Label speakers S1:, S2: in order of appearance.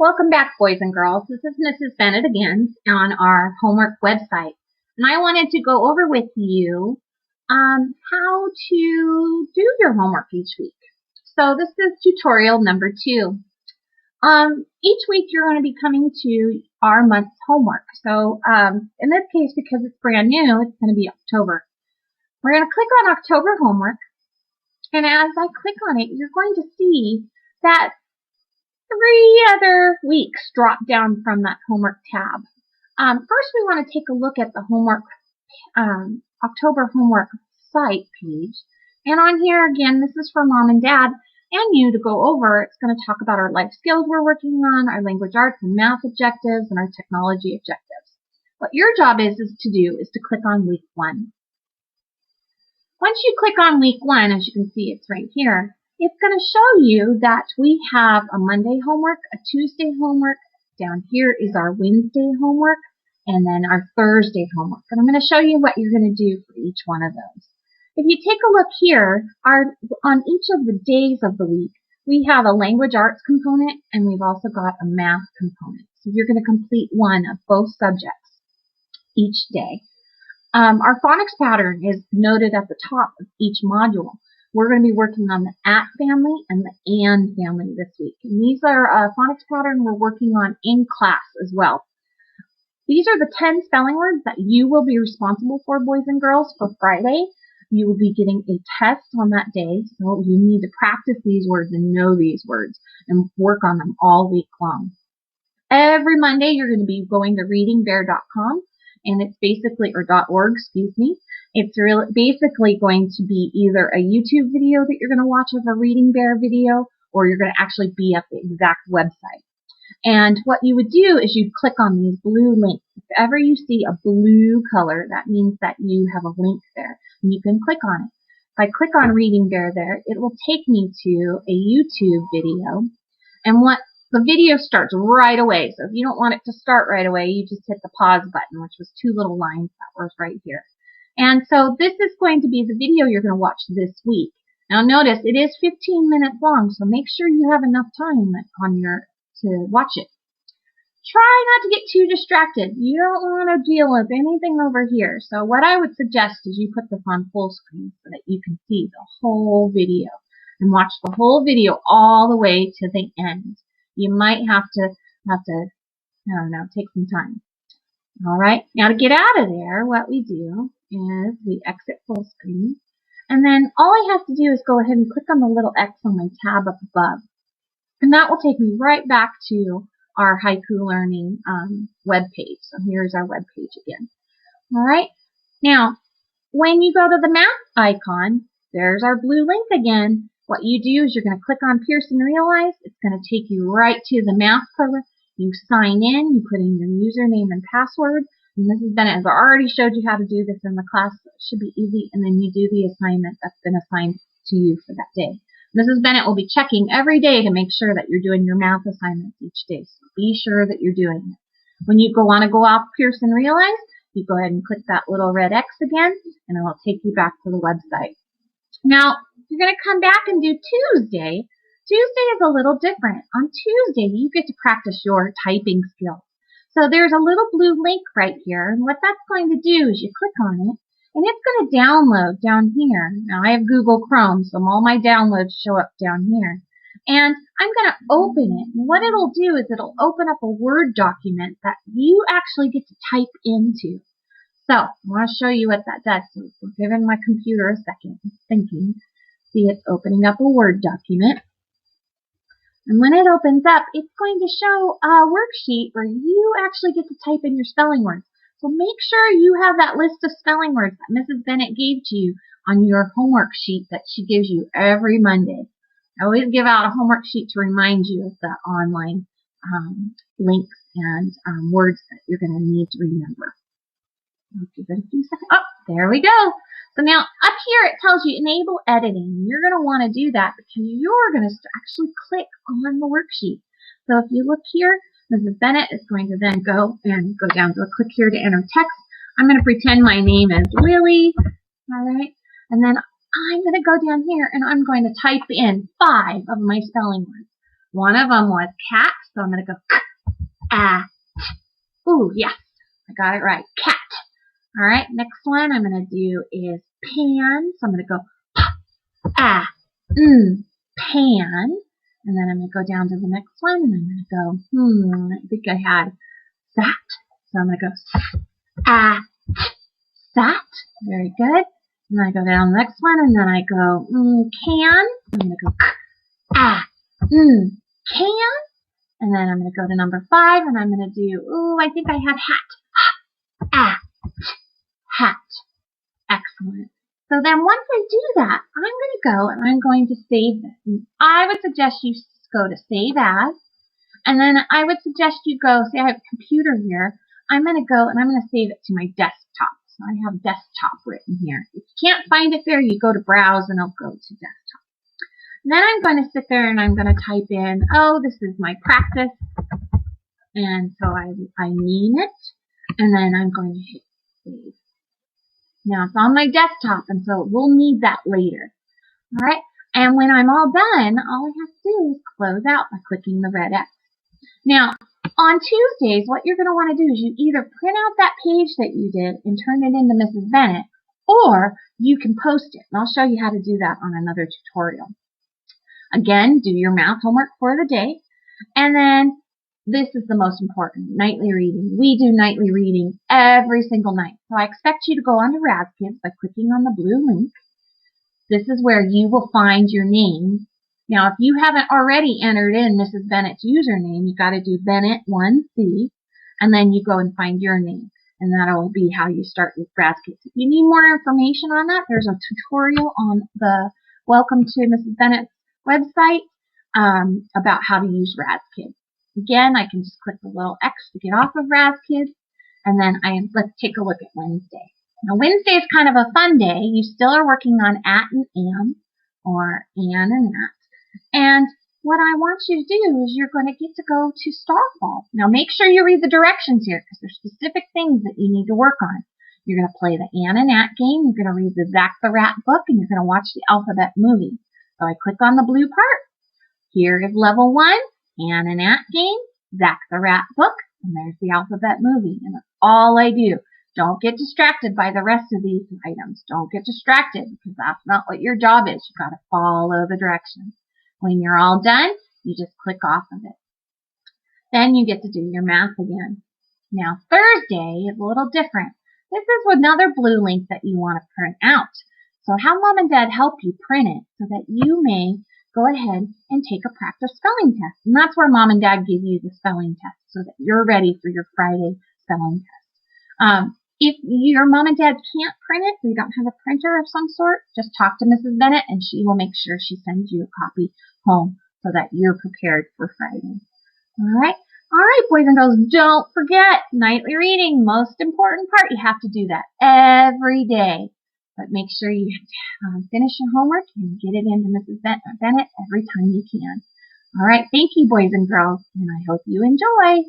S1: Welcome back, boys and girls. This is Mrs. Bennett again on our homework website. And I wanted to go over with you how to do your homework each week. So this is tutorial number 2. Each week you're going to be coming to our month's homework. So in this case, because it's brand new, it's going to be October. We're going to click on October homework. And as I click on it, you're going to see that 3 other weeks drop down from that homework tab. First, we want to take a look at the homework, October homework site page. And on here, again, this is for mom and dad and you to go over. It's going to talk about our life skills we're working on, our language arts and math objectives, and our technology objectives. What your job is to click on week 1. Once you click on week 1, as you can see, it's right here. It's going to show you that we have a Monday homework, a Tuesday homework. Down here is our Wednesday homework, and then our Thursday homework. And I'm going to show you what you're going to do for each one of those. If you take a look here, on each of the days of the week, we have a language arts component, and we've also got a math component. So you're going to complete one of both subjects each day. Our phonics pattern is noted at the top of each module. We're going to be working on the at family and the and family this week. And these are a phonics pattern we're working on in class as well. These are the 10 spelling words that you will be responsible for, boys and girls, for Friday. You will be getting a test on that day, so you need to practice these words and know these words and work on them all week long. Every Monday, you're going to be going to readingbear.com. And it's basically, or .org, excuse me. It's really basically going to be either a YouTube video that you're going to watch of a Reading Bear video, or you're going to actually be at the exact website. And what you would do is you'd click on these blue links. If ever you see a blue color, that means that you have a link there, and you can click on it. If I click on Reading Bear there, it will take me to a YouTube video, and the video starts right away. So if you don't want it to start right away, you just hit the pause button, which was 2 little lines that were right here. And so this is going to be the video you're going to watch this week. Now notice it is 15 minutes long, so make sure you have enough time to watch it. Try not to get too distracted. You don't want to deal with anything over here. So what I would suggest is you put this on full screen so that you can see the whole video and watch the whole video all the way to the end. You might have to, I don't know, take some time. All right. Now to get out of there, what we do is we exit full screen. And then all I have to do is go ahead and click on the little X on my tab up above. And that will take me right back to our haiku learning web page. So here's our web page again. All right. Now, when you go to the math icon, there's our blue link again. What you do is you're going to click on Pearson Realize. It's going to take you right to the math program. You sign in, you put in your username and password. And Mrs. Bennett has already showed you how to do this in the class, so it should be easy. And then you do the assignment that's been assigned to you for that day. Mrs. Bennett will be checking every day to make sure that you're doing your math assignments each day. So be sure that you're doing it. When you want to go off Pearson Realize, you go ahead and click that little red X again, and it will take you back to the website. Now, you're going to come back and do Tuesday. Tuesday is a little different. On Tuesday, you get to practice your typing skills. So there's a little blue link right here, and what that's going to do is you click on it, and it's going to download down here. Now, I have Google Chrome, so all my downloads show up down here. And I'm going to open it, and what it'll do is it'll open up a Word document that you actually get to type into. So, I want to show you what that does. So, we're giving my computer a second. It's thinking. See, it's opening up a Word document. And when it opens up, it's going to show a worksheet where you actually get to type in your spelling words. So make sure you have that list of spelling words that Mrs. Bennett gave to you on your homework sheet that she gives you every Monday. I always give out a homework sheet to remind you of the online links and words that you're going to need to remember. I'll give it a few seconds. Oh, there we go. So now up here it tells you enable editing. You're going to want to do that because you're going to actually click on the worksheet. So if you look here, Mrs. Bennett is going to then go down to a click here to enter text. I'm going to pretend my name is Lily. All right. And then I'm going to go down here and I'm going to type in 5 of my spelling words. One of them was cat. So I'm going to go cat. Ooh, yes, I got it right. Cat. All right, next one I'm going to do is pan. So I'm going to go pan. And then I'm going to go down to the next one, and I'm going to go, I think I had sat. So I'm going to go sat. Very good. And then I go down to the next one, and then I go can. I'm going to go can. And then I'm going to go to number 5, and I'm going to do, I think I had hat. Hat. Excellent. So then once I do that, I'm going to go and I'm going to save this. And I would suggest you go to Save As. And then I would suggest you go, say I have a computer here. I'm going to go and I'm going to save it to my desktop. So I have desktop written here. If you can't find it there, you go to Browse and it'll go to desktop. And then I'm going to sit there and I'm going to type in, this is my practice. And so I name it. And then I'm going to hit Save. Now it's on my desktop, and so we'll need that later. All right, and when I'm all done, all I have to do is close out by clicking the red X. Now, on Tuesdays, what you're going to want to do is you either print out that page that you did and turn it into Mrs. Bennett, or you can post it, and I'll show you how to do that on another tutorial. Again, do your math homework for the day, and then this is the most important, nightly reading. We do nightly reading every single night. So I expect you to go onto RazKids by clicking on the blue link. This is where you will find your name. Now, if you haven't already entered in Mrs. Bennett's username, you got to do Bennett1C, and then you go and find your name. And that'll be how you start with RazKids. If you need more information on that, there's a tutorial on the Welcome to Mrs. Bennett's website about how to use RazKids. Again, I can just click the little X to get off of RazKids, and then let's take a look at Wednesday. Now, Wednesday is kind of a fun day. You still are working on at and am, or an and at. And what I want you to do is you're going to get to go to Starfall. Now, make sure you read the directions here, because there's specific things that you need to work on. You're going to play the Ann and At game. You're going to read the Zach the Rat book, and you're going to watch the alphabet movie. So I click on the blue part. Here is level 1. Ann and At game, Zach the Rat book, and there's the alphabet movie. And that's all I do. Don't get distracted by the rest of these items. Don't get distracted, because that's not what your job is. You've got to follow the directions. When you're all done, you just click off of it. Then you get to do your math again. Now Thursday is a little different. This is another blue link that you want to print out. So have Mom and Dad help you print it so that you may go ahead and take a practice spelling test. And that's where Mom and Dad give you the spelling test so that you're ready for your Friday spelling test. If your Mom and Dad can't print it, or you don't have a printer of some sort, just talk to Mrs. Bennett and she will make sure she sends you a copy home so that you're prepared for Friday. All right, boys and girls, don't forget nightly reading, most important part. You have to do that every day. But make sure you finish your homework and get it into Mrs. Bennett every time you can. All right, thank you, boys and girls, and I hope you enjoy.